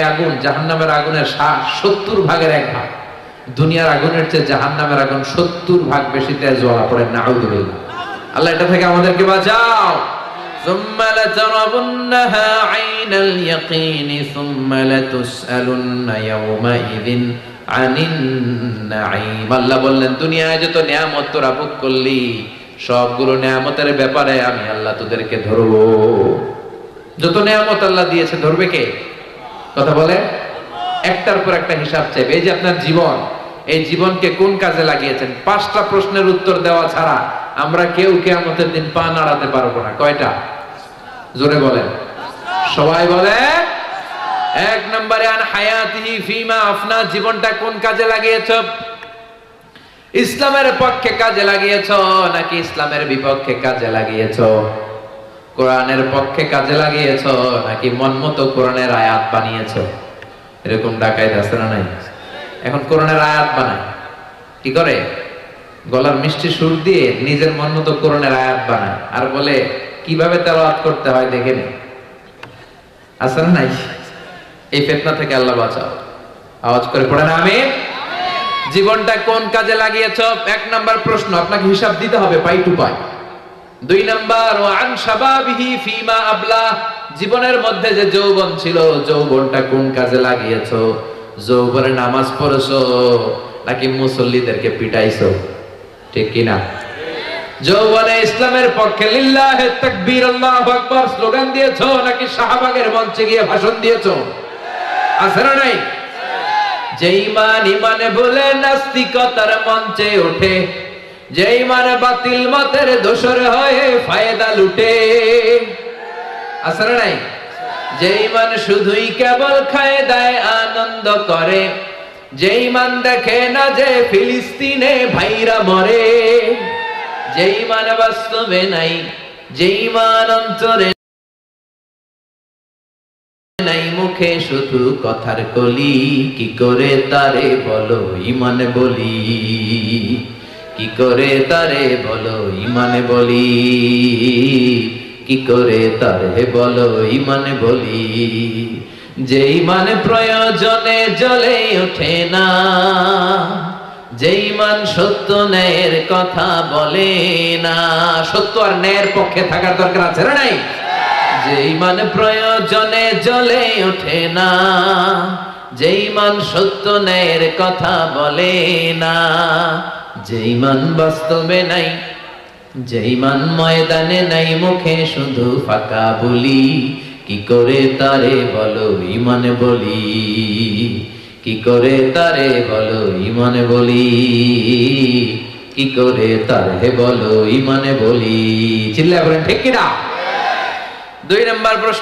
আগুন জাহান্নামের আগুনের 70 ভাগের 1 ভাগ। দুনিয়ার আগুনের চেয়ে জাহান্নামের আগুন 70 ভাগ বেশি তেজ জ্বালা পড়ে। নাউযুবিল্লাহ। আল্লাহ এটা থেকে আমাদেরকে বাঁচাও। সুম্মা লাতারাবুন্নাহা আইনাল ইয়াকিনি সুম্মা লাতুসআলুন্না ইয়াওমাইযিন আনিন নাঈম। আল্লাহ বললেন দুনিয়ায় যত নিয়ামত তোরা ভোগ করলি সবগুলো নিয়ামতের ব্যাপারে আমি আল্লাহ তোদেরকে ধরবো। যত নিয়ামত আল্লাহ দিয়েছে ধরবে কে? কথা বলে একটার পর একটা হিসাব চাইবে। এই যে আপনার জীবন, এই জীবনকে কোন কাজে লাগিয়েছেন? 5টা প্রশ্নের উত্তর দেওয়া ছাড়া আমরা কেউ কিয়ামতের দিন পা নাড়াতে পারবো না। কয়টা? জোরে বলেন, সবাই বলে। 1 নম্বরে আন হায়াতিহি ফিমা আফনা, জীবনটা কোন কাজে লাগিয়েছো? ইসলামের পক্ষে কাজে লাগিয়েছো নাকি ইসলামের বিপক্ষে কাজে লাগিয়েছো? কোরআনের পক্ষে কাজে লাগিয়েছো নাকি মন মতো কোরআনের আয়াত বানিয়েছো? এরকম ডাকাইত আছে না নাই? এখন কোরআনের আয়াত বানায় কি করে? গলার মিষ্টি সুর দিয়ে নিজের মন মতো কোরআনের আয়াত বানায় আর বলে কিভাবে তেলাওয়াত করতে হয় দেখে নে। আছে না নাই? এই ফিতনা থেকে আল্লাহ বাঁচাও। আওয়াজ করে পড়েন আমিন। জীবনটা কোন কাজে লাগিয়েছো? 1 নাম্বার প্রশ্ন, আপনাকে হিসাব দিতে হবে পাই টু পাই। 2 নাম্বার ওয়া আন শাবাবিহি ফিমা আবলা, জীবনের মধ্যে যে যৌবন ছিল যৌবনটা কোন কাজে লাগিয়েছো? যৌবনে নামাজ পড়েছো নাকি মুসল্লিদেরকে পিটাইছো? ঠিক কি না? যৌবনে ইসলামের পক্ষে লিল্লাহে তাকবীর আল্লাহু আকবার স্লোগান দিয়েছো নাকি শাহবাগের মঞ্চে গিয়ে ভাষণ দিয়েছো? আছে না নাই? যে ঈমান ঈমানে বলে নাস্তিকতার মঞ্চে ওঠে, যে ঈমান বাতিল মতের দোসর হয়ে ফায়দা লুটে। আছে না নাই? যে ঈমান শুধুই কেবল খায় দায় আনন্দ করে, যে ঈমান দেখে না যে ফিলিস্তিনে ভাইরা মরে, যে ঈমান বাস্তবে নাই, যে ঈমান অন্তরে নাই, মুখে শুধু কথার কলি, কি করে তারে বলো ঈমান বলি, কি করে তারে বলো ঈমান বলি, কি করে তারে বলো ঈমান বলি। যে ঈমান প্রয়োজনে জ্বলে ওঠে না, যে ঈমান সত্য ন্যায়ের কথা বলে না। সত্য আর ন্যায়ের পক্ষে থাকার দরকার আছে না নাই? যে ঈমান প্রয়োজনে জ্বলে ওঠে না, যে ঈমান সত্য ন্যায়ের কথা বলে না, যে ঈমান বাস্তবে নাই, যে ঈমান ময়দানে নাই, মুখে শুধু ফাঁকা বলি, কি করে তারে বলো ঈমান বলি, কি করে তারে বলো ঈমান বলি, কি করে তারে বলো ঈমান বলি। চিল্লায় বলেন ঠিক কিনা? 2 নাম্বার প্রশ্ন।